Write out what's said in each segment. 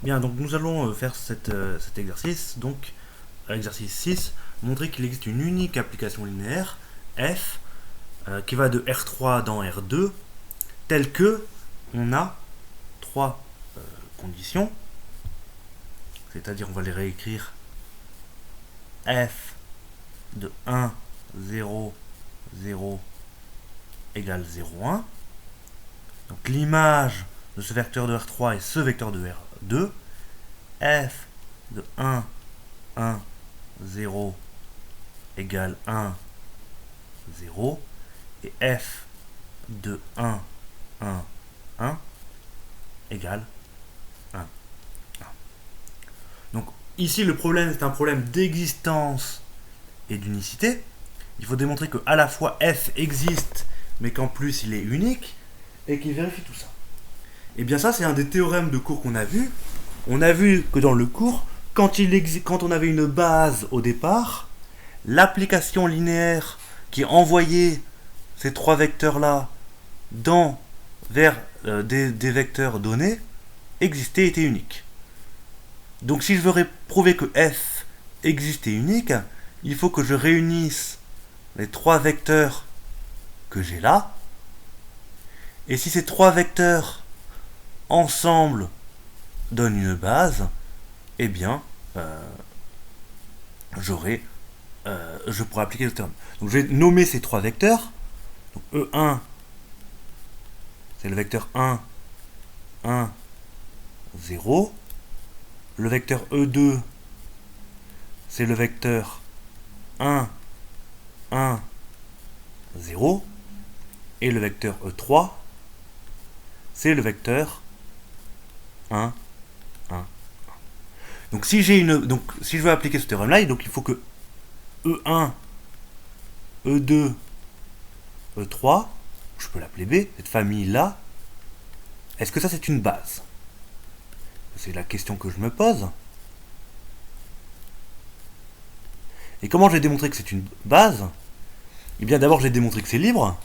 Bien, donc nous allons faire cet exercice. Donc, exercice 6, montrer qu'il existe une unique application linéaire, f, qui va de R3 dans R2, telle que on a trois conditions, c'est-à-dire on va les réécrire f de 1, 0, 0 égale 0, 1. Donc l'image de ce vecteur de R3 est ce vecteur de R2, f de 1, 1, 0 égale 1, 0, et f de 1, 1, 1 égale 1, 1. Donc ici le problème c'est un problème d'existence et d'unicité. Il faut démontrer que à la fois f existe mais qu'en plus il est unique et qu'il vérifie tout ça. Et bien ça c'est un des théorèmes de cours qu'on a vu. On a vu que dans le cours, quand on avait une base au départ, l'application linéaire qui envoyait ces trois vecteurs-là vers des vecteurs donnés existait, était unique. Donc si je veux prouver que f existe et unique, il faut que je réunisse les trois vecteurs que j'ai là. Et si ces trois vecteurs ensemble donnent une base, eh bien, je pourrais appliquer le théorème. Donc je vais nommer ces trois vecteurs. Donc E1, c'est le vecteur 1, 1, 0. Le vecteur E2, c'est le vecteur 1, 1, 0. Et le vecteur E3, c'est le vecteur 1, 1, 1. Donc si je veux appliquer ce théorème-là, il faut que E1, E2, E3, je peux l'appeler B, cette famille-là, est-ce que ça c'est une base? C'est la question que je me pose. Et comment je vais démontrer que c'est une base? Eh bien d'abord je vais démontrer que c'est libre.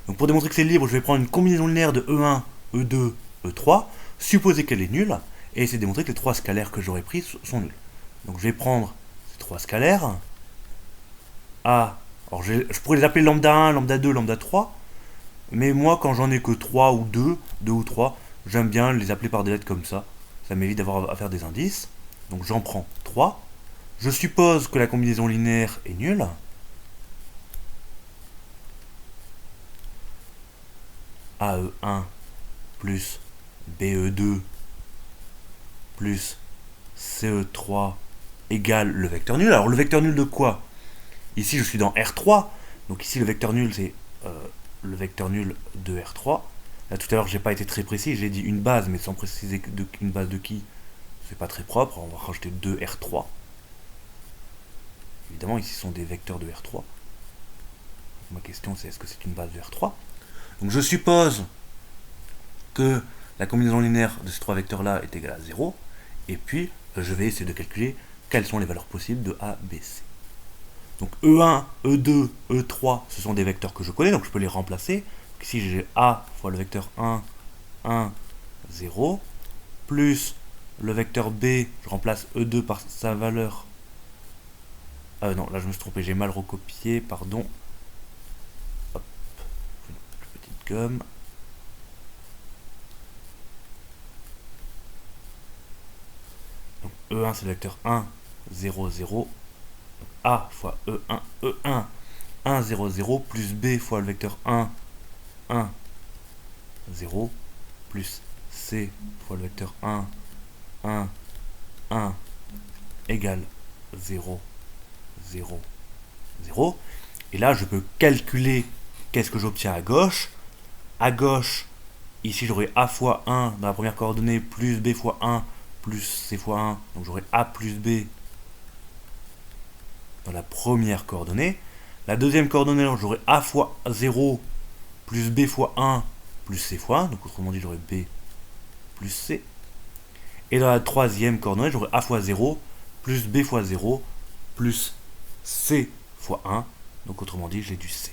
Donc pour démontrer que c'est libre, je vais prendre une combinaison linéaire de E1, E2, E3, supposer qu'elle est nulle, et essayer de démontrer que les trois scalaires que j'aurais pris sont nuls. Donc je vais prendre ces trois scalaires. A, alors je pourrais les appeler lambda 1, lambda 2, lambda 3, mais moi quand j'en ai que 3 ou 2 ou 3, j'aime bien les appeler par des lettres comme ça. Ça m'évite d'avoir à faire des indices. Donc j'en prends 3. Je suppose que la combinaison linéaire est nulle. AE1 plus BE2 plus CE3 égale le vecteur nul. Alors le vecteur nul de quoi? Ici je suis dans R3, donc ici le vecteur nul c'est le vecteur nul de R3. Là tout à l'heure j'ai pas été très précis, j'ai dit une base, mais sans préciser une base de qui, c'est pas très propre, on va rajouter 2 R3. Évidemment ici ce sont des vecteurs de R3. Ma question c'est est-ce que c'est une base de R3? Donc je suppose que la combinaison linéaire de ces trois vecteurs là est égale à 0, et puis je vais essayer de calculer quelles sont les valeurs possibles de A, B, C. Donc E1, E2, E3, ce sont des vecteurs que je connais, donc je peux les remplacer. Donc ici j'ai A fois le vecteur 1, 1, 0, plus le vecteur B, je remplace E2 par sa valeur. Non, là je me suis trompé, j'ai mal recopié, pardon. Hop, une petite gomme. Donc E1 c'est le vecteur 1, 0, 0. A fois E1, E1, 1, 0, 0, plus B fois le vecteur 1, 1, 0, plus C fois le vecteur 1, 1, 1, égale 0, 0, 0. Et là, je peux calculer qu'est-ce que j'obtiens à gauche. À gauche, ici, j'aurai A fois 1 dans la première coordonnée, plus B fois 1, plus C fois 1. Donc j'aurai A plus B dans la première coordonnée. La deuxième coordonnée, j'aurai A fois 0 plus B fois 1 plus C fois 1. Donc autrement dit, j'aurai B plus C. Et dans la troisième coordonnée, j'aurai A fois 0 plus B fois 0 plus C fois 1. Donc autrement dit, j'ai du C.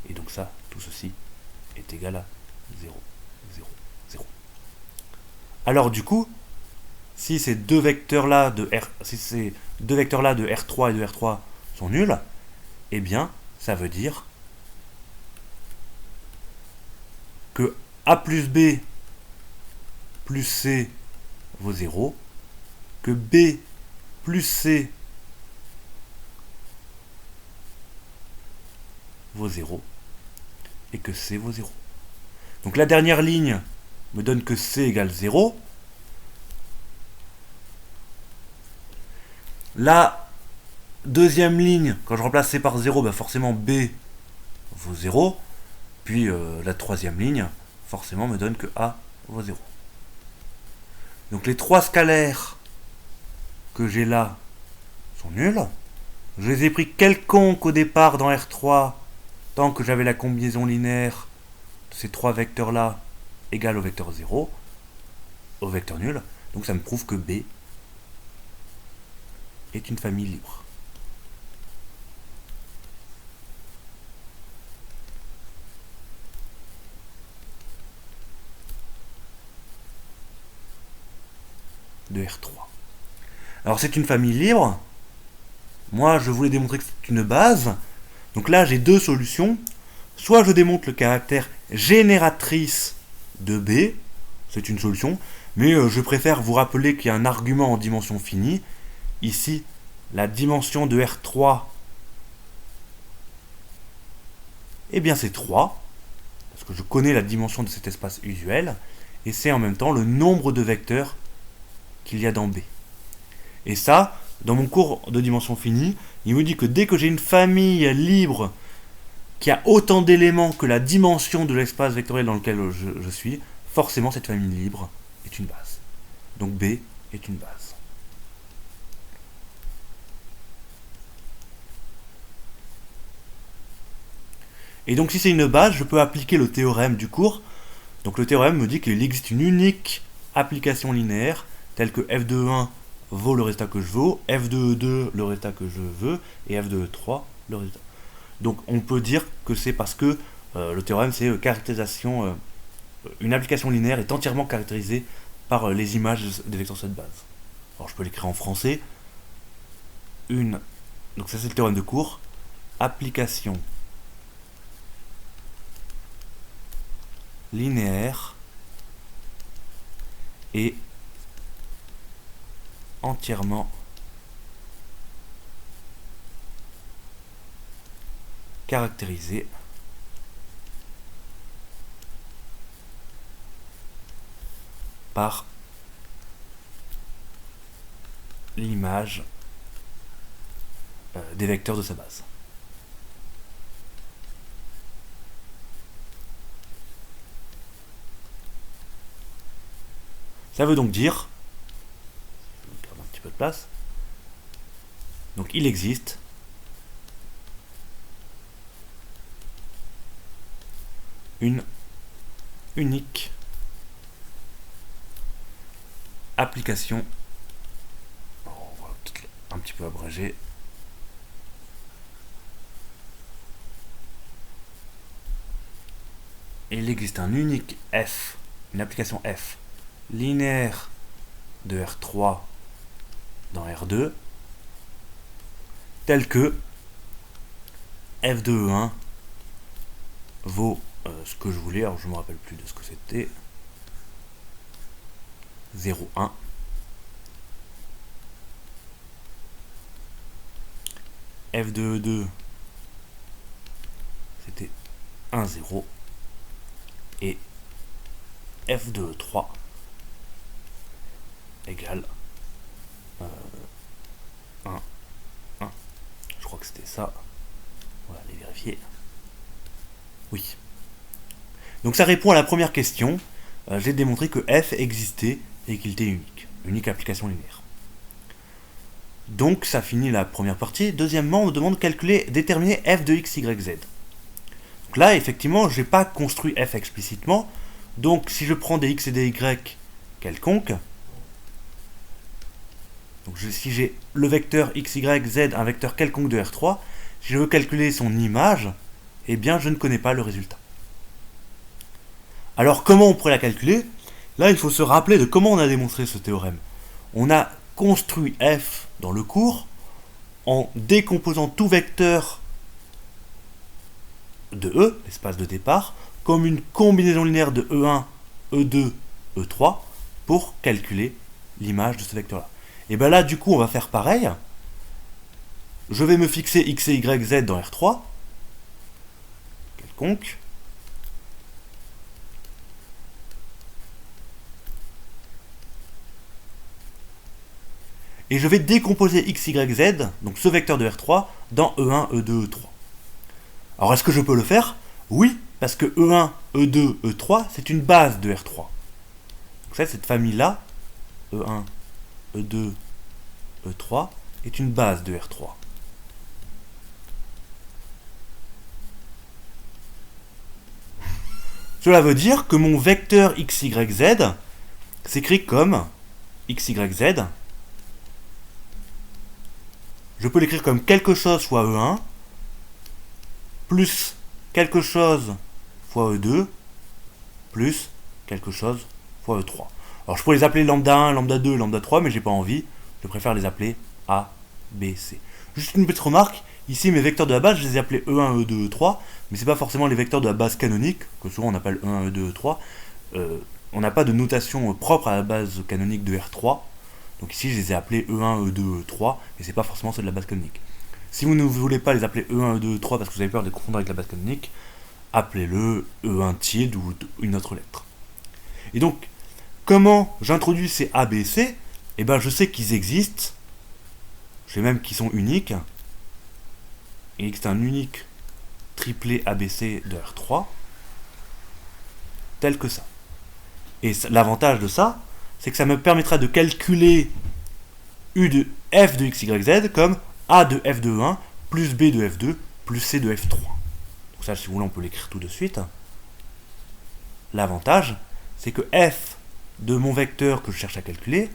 Et donc ça, tout ceci est égal à 0, 0, 0. Alors du coup, si ces deux vecteurs-là de R3 et de R3 sont nuls, eh bien, ça veut dire que A plus B plus C vaut 0, que B plus C vaut 0, et que C vaut 0. Donc la dernière ligne me donne que C égale 0. La deuxième ligne, quand je remplace C par 0, ben forcément B vaut 0. Puis la troisième ligne, forcément, me donne que A vaut 0. Donc les trois scalaires que j'ai là sont nuls. Je les ai pris quelconques au départ dans R3, tant que j'avais la combinaison linéaire de ces trois vecteurs-là égale au vecteur 0, au vecteur nul. Donc ça me prouve que B est une famille libre. De R3. Alors c'est une famille libre. Moi je voulais démontrer que c'est une base. Donc là j'ai deux solutions. Soit je démontre le caractère génératrice de B. C'est une solution. Mais je préfère vous rappeler qu'il y a un argument en dimension finie. Ici, la dimension de R3, eh bien c'est 3. Parce que je connais la dimension de cet espace usuel. Et c'est en même temps le nombre de vecteurs qu'il y a dans B. Et ça, dans mon cours de dimension finie, il me dit que dès que j'ai une famille libre qui a autant d'éléments que la dimension de l'espace vectoriel dans lequel je suis, forcément cette famille libre est une base. Donc B est une base. Et donc si c'est une base, je peux appliquer le théorème du cours. Donc le théorème me dit qu'il existe une unique application linéaire telle que f de 1 vaut le résultat que je veux, f de 2 le résultat que je veux, et f de 3 le résultat. Donc on peut dire que c'est parce que le théorème c'est caractérisation, une application linéaire est entièrement caractérisée par les images des vecteurs sur cette base. Alors je peux l'écrire en français. Donc ça c'est le théorème de cours. Application linéaire et entièrement caractérisé par l'image des vecteurs de sa base. Ça veut donc dire, je vais garder un petit peu de place, donc il existe une unique application, on va peut-être un petit peu abréger, et il existe un unique F, une application F linéaire de R3 dans R2 tel que f de E1 vaut ce que je voulais, alors je ne me rappelle plus de ce que c'était, 0,1 f de E2 c'était 1,0 et f de E3 égale 1, 1. Je crois que c'était ça. On va aller vérifier. Oui. Donc ça répond à la première question. J'ai démontré que f existait et qu'il était unique. Unique application linéaire. Donc ça finit la première partie. Deuxièmement, on me demande de calculer, déterminer f de x, y, z. Donc là, effectivement, je n'ai pas construit f explicitement. Donc si je prends des x et des y quelconques, donc si j'ai le vecteur x, y, z, un vecteur quelconque de R3, si je veux calculer son image, eh bien je ne connais pas le résultat. Alors comment on pourrait la calculer? Là il faut se rappeler de comment on a démontré ce théorème. on a construit f dans le cours en décomposant tout vecteur de E, l'espace de départ, comme une combinaison linéaire de E1, E2, E3 pour calculer l'image de ce vecteur-là. Et bien là, du coup, on va faire pareil. Je vais me fixer x et y, z dans R3, quelconque. Et je vais décomposer x, y, z, donc ce vecteur de R3, dans E1, E2, E3. Alors est-ce que je peux le faire? Oui, parce que E1, E2, E3, c'est une base de R3. Donc ça, cette famille-là, E1, E2, E3, est une base de R3. Cela veut dire que mon vecteur x, y, z s'écrit comme x, y, z. Je peux l'écrire comme quelque chose fois E1, plus quelque chose fois E2, plus quelque chose fois E3. Alors je pourrais les appeler lambda 1, lambda 2, lambda 3, mais j'ai pas envie. Je préfère les appeler A, B, C. Juste une petite remarque, ici mes vecteurs de la base, je les ai appelés E1, E2, E3, mais c'est pas forcément les vecteurs de la base canonique, que souvent on appelle E1, E2, E3. On n'a pas de notation propre à la base canonique de R3. Donc ici je les ai appelés E1, E2, E3, et c'est pas forcément ceux de la base canonique. Si vous ne voulez pas les appeler E1, E2, E3 parce que vous avez peur de les confondre avec la base canonique, appelez-le E1 tilde ou une autre lettre. Et donc, comment j'introduis ces A, B, C? Eh bien, je sais qu'ils existent. Je sais même qu'ils sont uniques. Et que c'est un unique triplé ABC de R3. Tel que ça. Et l'avantage de ça, c'est que ça me permettra de calculer U de F de X, Y, Z comme A de F de 1 plus B de F2 plus C de F3. Donc ça, si vous voulez, on peut l'écrire tout de suite. L'avantage, c'est que F de mon vecteur que je cherche à calculer,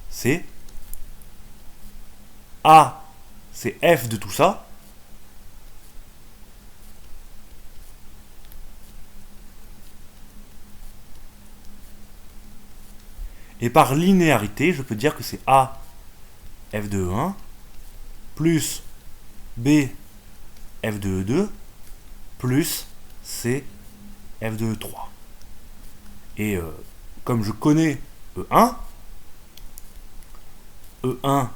c'est A, c'est F de tout ça, et par linéarité, je peux dire que c'est A F de 1 plus B F de 2 plus C F de 3. Et comme je connais E1, E1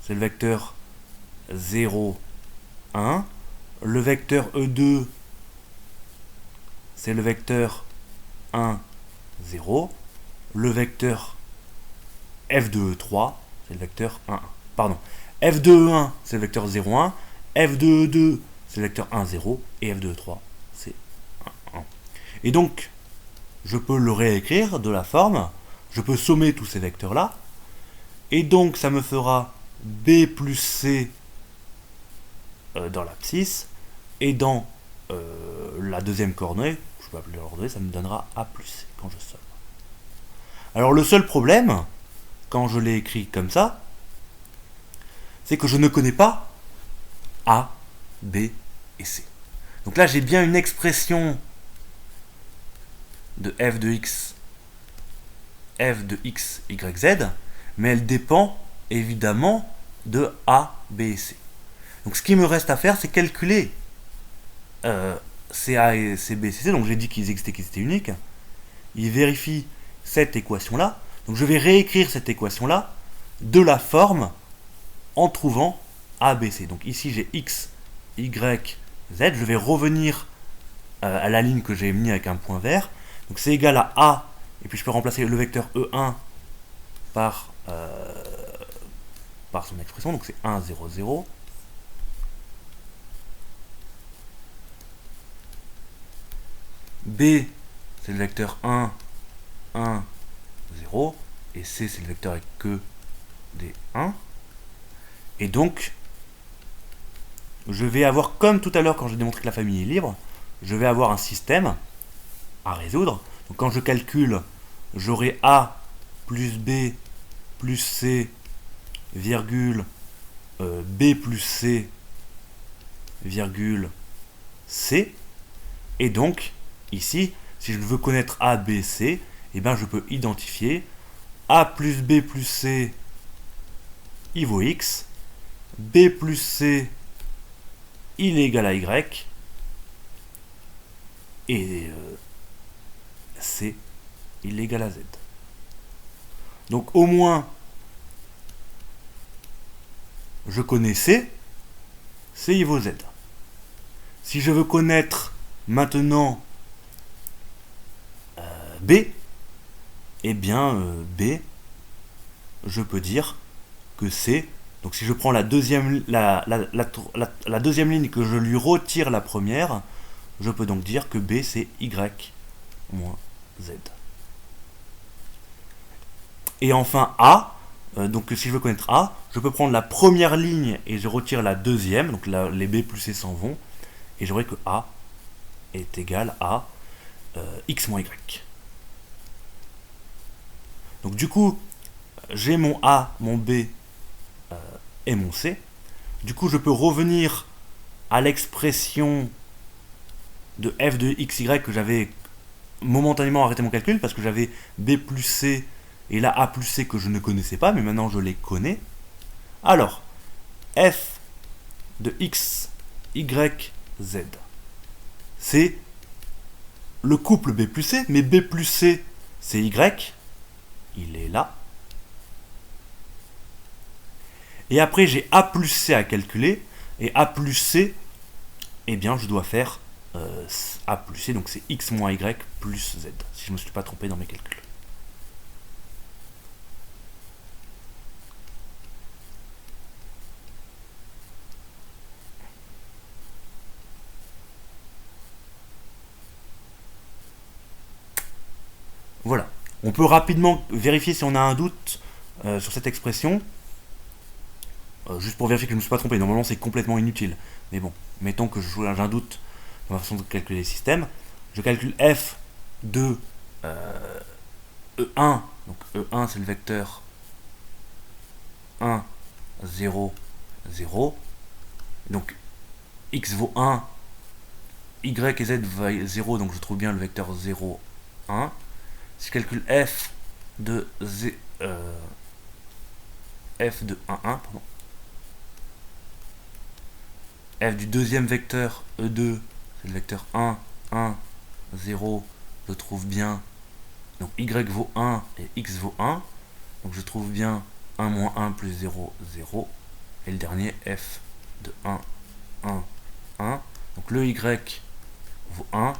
c'est le vecteur 0, 1. Le vecteur E2 c'est le vecteur 1, 0. Le vecteur F de E3 c'est le vecteur 1, 1. Pardon. F de E1 c'est le vecteur 0, 1. F de E2 c'est le vecteur 1, 0. Et F de E3 c'est 1, 1. Et donc, je peux le réécrire de la forme, je peux sommer tous ces vecteurs-là, et donc ça me fera B plus C dans l'abscisse, et dans la deuxième coordonnée, je peux appeler l'ordonnée, ça me donnera A plus C quand je somme. Alors le seul problème, quand je l'ai écrit comme ça, c'est que je ne connais pas A, B et C. Donc là j'ai bien une expression de f de x, y, z, mais elle dépend évidemment de A, B et C. Donc ce qui me reste à faire, c'est calculer CA et CB et C. Donc j'ai dit qu'ils étaient uniques. Il vérifie cette équation-là. Donc je vais réécrire cette équation-là de la forme en trouvant A, B, C. Donc ici j'ai x, y, z. Je vais revenir à la ligne que j'ai mis avec un point vert. Donc c'est égal à A, et puis je peux remplacer le vecteur E1 par son expression, donc c'est 1, 0, 0. B, c'est le vecteur 1, 1, 0, et C, c'est le vecteur avec que des 1. Et donc, je vais avoir, comme tout à l'heure quand j'ai démontré que la famille est libre, je vais avoir un système à résoudre. Donc quand je calcule, j'aurai A plus B plus C, virgule, B plus C, virgule, C. Et donc, ici, si je veux connaître A, B, C, et bien je peux identifier A plus B plus C, il vaut X, B plus C, il est égal à Y, et C, il est égal à Z. Donc au moins, je connais C, C il vaut Z. Si je veux connaître maintenant B, eh bien B, je peux dire que C, donc si je prends la deuxième, la deuxième ligne que je lui retire la première, je peux donc dire que B c'est Y moins Z. Et enfin A, donc si je veux connaître A, je peux prendre la première ligne et je retire la deuxième, donc là, les B plus C s'en vont, et j'aurai que A est égal à X moins Y. Donc du coup, j'ai mon A, mon B et mon C. Du coup, je peux revenir à l'expression de f de xy que j'avais momentanément arrêté mon calcul parce que j'avais B plus C et là A plus C que je ne connaissais pas, mais maintenant je les connais. Alors, f de x, y, z, c'est le couple B plus C, mais B plus C, c'est Y, il est là. Et après, j'ai A plus C à calculer, et A plus C, eh bien, je dois faire A plus C, donc c'est X moins Y plus Z, si je ne me suis pas trompé dans mes calculs. Voilà. On peut rapidement vérifier si on a un doute sur cette expression. Juste pour vérifier que je ne me suis pas trompé. Normalement, c'est complètement inutile. Mais bon, mettons que j'ai un doute dans ma façon de calculer les systèmes. Je calcule f de E1. Donc E1, c'est le vecteur 1, 0, 0. Donc x vaut 1, y et z vaut 0, donc je trouve bien le vecteur 0, 1. Si je calcule f de, f de 1, 1, pardon. F du deuxième vecteur E2, c'est le vecteur 1, 1, 0, je trouve bien. Donc y vaut 1 et x vaut 1. Donc je trouve bien 1 moins 1 plus 0, 0. Et le dernier, f de 1, 1, 1. Donc le y vaut 1.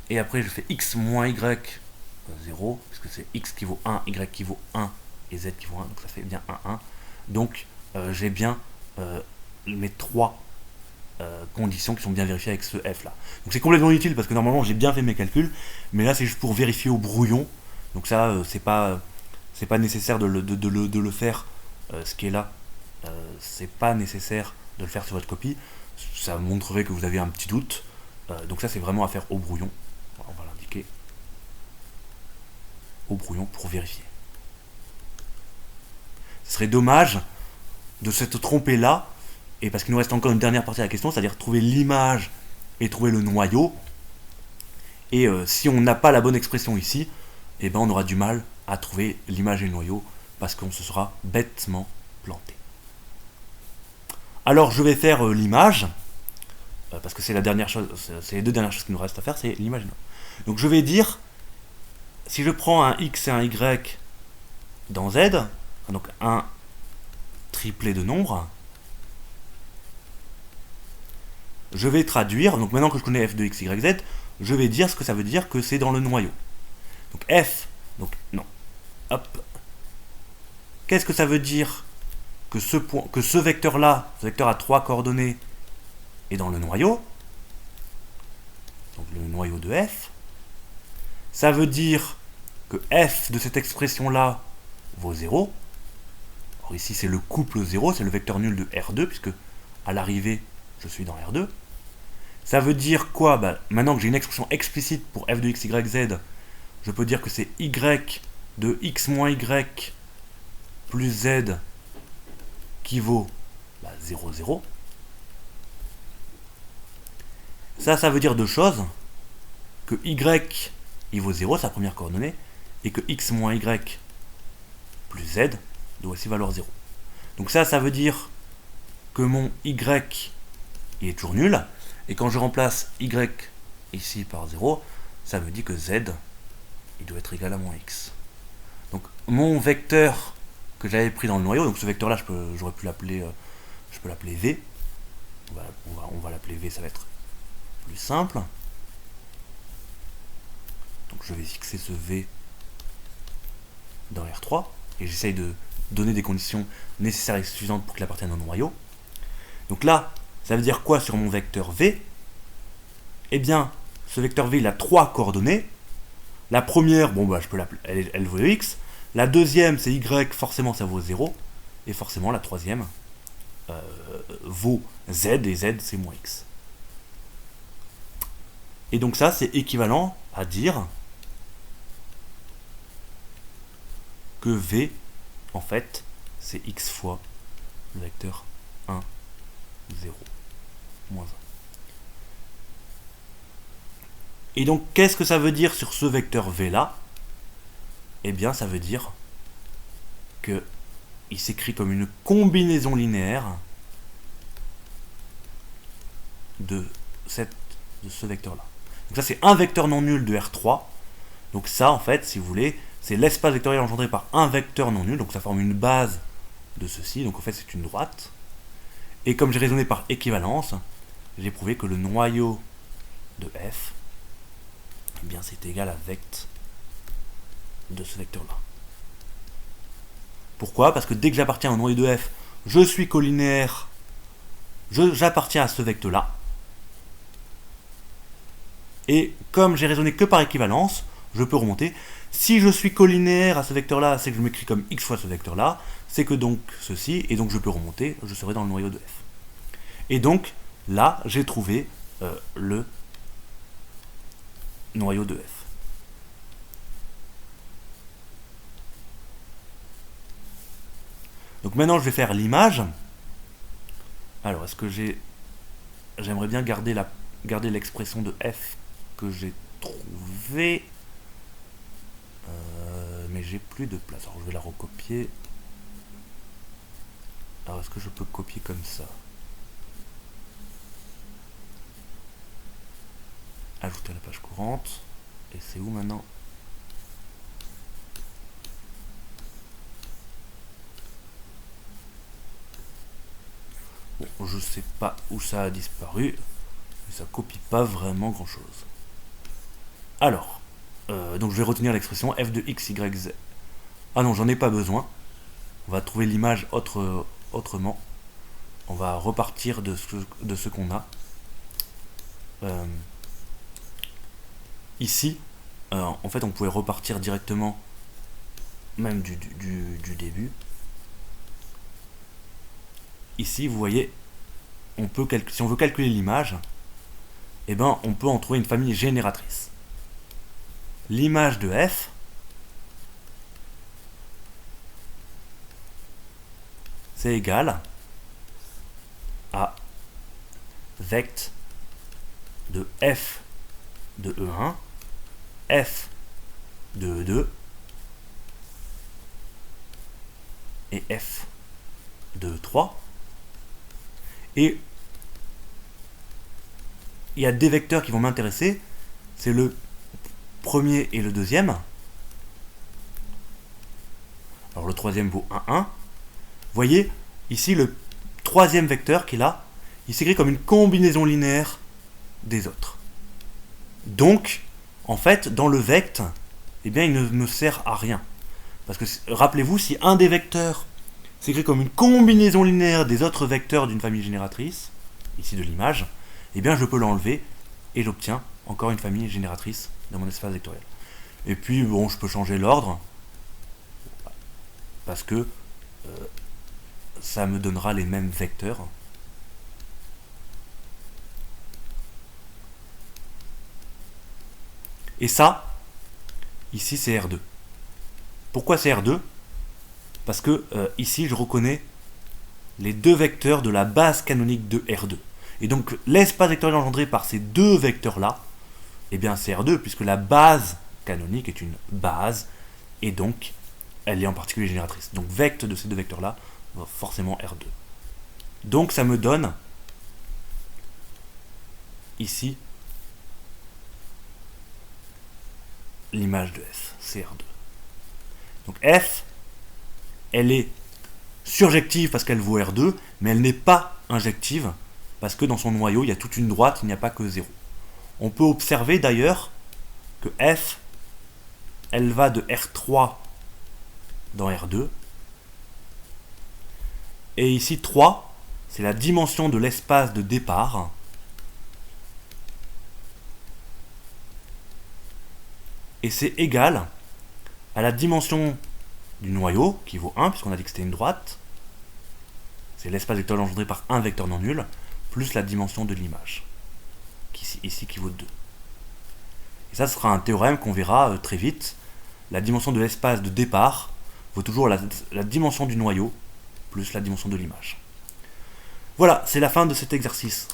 Et après je fais x moins y 0, puisque c'est x qui vaut 1, y qui vaut 1 et z qui vaut 1. Donc ça fait bien 1, 1. Donc j'ai bien mes trois conditions qui sont bien vérifiées avec ce f là. Donc c'est complètement inutile parce que normalement j'ai bien fait mes calculs, mais là c'est juste pour vérifier au brouillon. Donc ça c'est pas nécessaire de le faire, ce qui est là, c'est pas nécessaire de le faire sur votre copie. Ça montrerait que vous avez un petit doute. Donc ça c'est vraiment à faire au brouillon. On va l'indiquer au brouillon pour vérifier. Ce serait dommage de s'être trompé là. Et parce qu'il nous reste encore une dernière partie de la question, c'est-à-dire trouver l'image et trouver le noyau. Et si on n'a pas la bonne expression ici, eh ben on aura du mal à trouver l'image et le noyau parce qu'on se sera bêtement planté. Alors je vais faire l'image, parce que c'est la dernière chose, c'est les deux dernières choses qu'il nous reste à faire, c'est l'image et le noyau. Donc je vais dire, si je prends un x et un y dans z, donc un triplet de nombres, je vais traduire, donc maintenant que je connais f de x, y, z, je vais dire ce que ça veut dire que c'est dans le noyau. Donc f, donc non, hop. Qu'est-ce que ça veut dire que ce vecteur-là, ce vecteur à 3 coordonnées, est dans le noyau? Donc le noyau de f. Ça veut dire que f de cette expression-là vaut 0. Alors ici c'est le couple 0, c'est le vecteur nul de R2, puisque à l'arrivée, je suis dans R2. Ça veut dire quoi? Maintenant que j'ai une expression explicite pour f de x, y, z, je peux dire que c'est y de x moins y plus z qui vaut 0, 0. Ça veut dire deux choses. Que y, il vaut 0, sa première coordonnée, et que x moins y plus z doit aussi valoir 0. Donc ça veut dire que mon y il est toujours nul, et quand je remplace y ici par 0, ça me dit que z il doit être égal à moins x. Donc mon vecteur que j'avais pris dans le noyau, donc ce vecteur là j'aurais pu l'appeler, je peux l'appeler v, on va l'appeler v, ça va être plus simple. Donc je vais fixer ce v dans R3, et j'essaye de donner des conditions nécessaires et suffisantes pour qu'il appartienne au noyau. Donc là, ça veut dire quoi sur mon vecteur v? Eh bien, ce vecteur v, il a 3 coordonnées. La première, je peux l'appeler, elle vaut x. La deuxième, c'est y, forcément ça vaut 0. Et forcément, la troisième vaut z, et z, c'est moins x. Et donc ça, c'est équivalent à dire que v, en fait, c'est x fois le vecteur 1, 0, moins 1. Et donc, qu'est-ce que ça veut dire sur ce vecteur v là? Eh bien, ça veut dire que il s'écrit comme une combinaison linéaire de ce vecteur là. Donc ça, c'est un vecteur non nul de R3. Donc ça, en fait, si vous voulez, c'est l'espace vectoriel engendré par un vecteur non nul. Donc ça forme une base de ceci. Donc en fait, c'est une droite. Et comme j'ai raisonné par équivalence, j'ai prouvé que le noyau de f, eh bien, c'est égal à vect de ce vecteur-là. Pourquoi? Parce que dès que j'appartiens au noyau de f, je suis collinéaire, j'appartiens à ce vecteur-là. Et comme j'ai raisonné que par équivalence, je peux remonter. Si je suis collinéaire à ce vecteur-là, c'est que je m'écris comme x fois ce vecteur-là, c'est que donc ceci, et donc je peux remonter, je serai dans le noyau de f. Et donc, là, j'ai trouvé le noyau de f. Donc maintenant, je vais faire l'image. Alors, est-ce que j'aimerais bien garder l'expression de f que j'ai trouvée, mais j'ai plus de place. Alors, je vais la recopier. Alors, est-ce que je peux copier comme ça? Ajouter à la page courante. Et c'est où maintenant? Bon, je sais pas où ça a disparu, mais ça copie pas vraiment grand chose. Alors, donc je vais retenir l'expression f de x, y, z. Ah non, j'en ai pas besoin. On va trouver l'image autrement. On va repartir de ce qu'on a. Ici, en fait, on pouvait repartir directement, même du début. Ici, vous voyez, si on veut calculer l'image, eh ben, on peut en trouver une famille génératrice. L'image de f, c'est égal à vect de f de E1, f de E2 et f de E3. Et il y a des vecteurs qui vont m'intéresser, c'est le premier et le deuxième. Alors le troisième vaut 1, 1. Vous voyez, ici le troisième vecteur qui est là, il s'écrit comme une combinaison linéaire des autres. Donc, en fait, dans le vect, eh bien, il ne me sert à rien. Parce que, rappelez-vous, si un des vecteurs s'écrit comme une combinaison linéaire des autres vecteurs d'une famille génératrice, ici de l'image, eh bien, je peux l'enlever et j'obtiens encore une famille génératrice dans mon espace vectoriel. Et puis, bon, je peux changer l'ordre, parce que ça me donnera les mêmes vecteurs. Et ça, ici, c'est R2. Pourquoi c'est R2? Parce que ici, je reconnais les deux vecteurs de la base canonique de R2. Et donc, l'espace vectoriel engendré par ces deux vecteurs-là, eh bien, c'est R2, puisque la base canonique est une base et donc elle est en particulier génératrice. Donc vecte de ces deux vecteurs-là va forcément R2. Donc ça me donne ici l'image de F, c'est R2. Donc F, elle est surjective parce qu'elle vaut R2, mais elle n'est pas injective parce que dans son noyau, il y a toute une droite, il n'y a pas que 0. On peut observer d'ailleurs que F, elle va de R3 dans R2. Et ici, 3, c'est la dimension de l'espace de départ. Et c'est égal à la dimension du noyau, qui vaut 1, puisqu'on a dit que c'était une droite. C'est l'espace vectoriel engendré par un vecteur non nul, plus la dimension de l'image, ici qui vaut 2. Et ça, ce sera un théorème qu'on verra très vite. La dimension de l'espace de départ vaut toujours la dimension du noyau, plus la dimension de l'image. Voilà, c'est la fin de cet exercice.